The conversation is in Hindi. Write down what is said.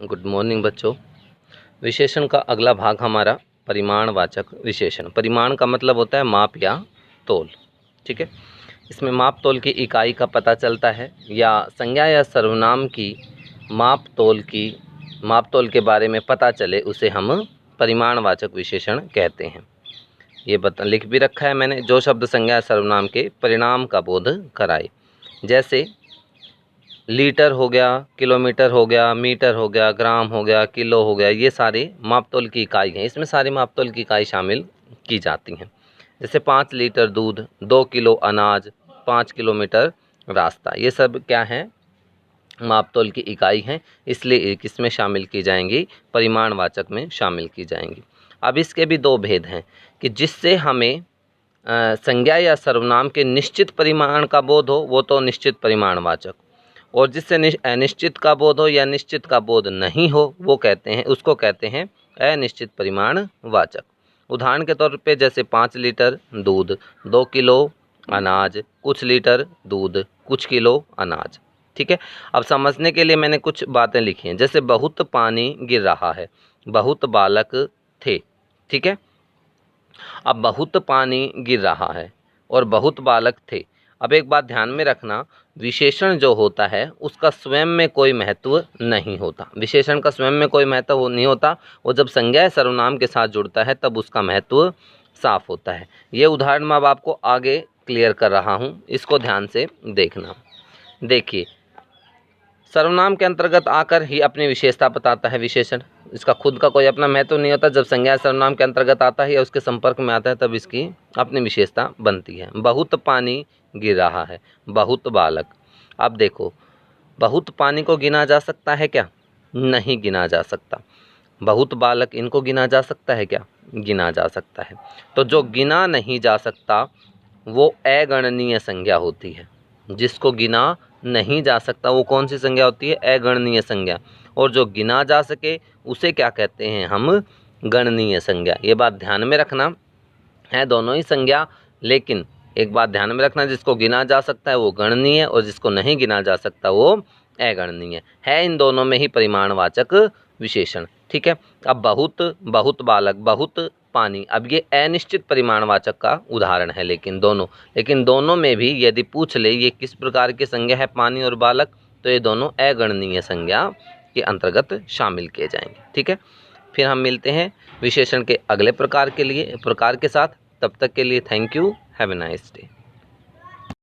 गुड मॉर्निंग बच्चों। विशेषण का अगला भाग हमारा परिमाणवाचक विशेषण। परिमाण का मतलब होता है माप या तोल। ठीक है, इसमें माप तोल की इकाई का पता चलता है या संज्ञा या सर्वनाम की माप तोल के बारे में पता चले, उसे हम परिमाणवाचक विशेषण कहते हैं। ये लिख भी रखा है मैंने, जो शब्द संज्ञा या सर्वनाम के परिणाम का बोध कराए। जैसे लीटर हो गया, किलोमीटर हो गया, मीटर हो गया, ग्राम हो गया, किलो हो गया, ये सारे मापतोल की इकाई हैं। इसमें सारी मापतोल की इकाई शामिल की जाती हैं। जैसे 5 लीटर दूध, 2 किलो अनाज, 5 किलोमीटर रास्ता, ये सब क्या है, मापतोल की इकाई हैं। इसलिए किसमें शामिल की जाएंगी, परिमाणवाचक में शामिल की जाएंगी। अब इसके भी दो भेद हैं कि जिससे हमें संज्ञा या सर्वनाम के निश्चित परिमाण का बोध हो, वो तो निश्चित परिमाणवाचक, और जिससे अनिश्चित का बोध हो या निश्चित का बोध नहीं हो, वो उसको कहते हैं अनिश्चित परिमाणवाचक। उदाहरण के तौर पे जैसे 5 लीटर दूध, 2 किलो अनाज, कुछ लीटर दूध, कुछ किलो अनाज। ठीक है, अब समझने के लिए मैंने कुछ बातें लिखी हैं। जैसे बहुत पानी गिर रहा है, बहुत बालक थे। ठीक है, अब बहुत पानी गिर रहा है और बहुत बालक थे। अब एक बात ध्यान में रखना, विशेषण जो होता है उसका स्वयं में कोई महत्व नहीं होता। विशेषण का स्वयं में कोई महत्व नहीं होता, वो जब संज्ञा सर्वनाम के साथ जुड़ता है तब उसका महत्व साफ होता है। ये उदाहरण मैं अब आपको आगे क्लियर कर रहा हूँ, इसको ध्यान से देखना। देखिए, सर्वनाम के अंतर्गत आकर ही अपनी विशेषता बताता है विशेषण। इसका खुद का कोई अपना महत्व नहीं होता। जब संज्ञा सर्वनाम के अंतर्गत आता है या उसके संपर्क में आता है तब इसकी अपनी विशेषता बनती है। बहुत पानी गिर रहा है, बहुत बालक। अब देखो, बहुत पानी को गिना जा सकता है क्या? नहीं गिना जा सकता। बहुत बालक, इनको गिना जा सकता है क्या? गिना जा सकता है। तो जो गिना नहीं जा सकता वो अगणनीय संज्ञा होती है। जिसको गिना नहीं जा सकता वो कौन सी संज्ञा होती है? अगणनीय संज्ञा। और जो गिना जा सके उसे क्या कहते हैं हम? गणनीय संज्ञा। ये बात ध्यान में रखना है, दोनों ही संज्ञा, लेकिन एक बात ध्यान में रखना, जिसको गिना जा सकता है वो गणनीय और जिसको नहीं गिना जा सकता वो अगणनीय है। इन दोनों में ही परिमाणवाचक विशेषण। ठीक है, अब बहुत, बहुत बालक, बहुत पानी, अब ये अनिश्चित परिमाणवाचक का उदाहरण है, लेकिन दोनों में भी यदि पूछ ले ये किस प्रकार की संज्ञा है, पानी और बालक, तो ये दोनों अगणनीय संज्ञा के अंतर्गत शामिल किए जाएंगे। ठीक है, फिर हम मिलते हैं विशेषण के अगले प्रकार के साथ। तब तक के लिए thank you, have a nice day.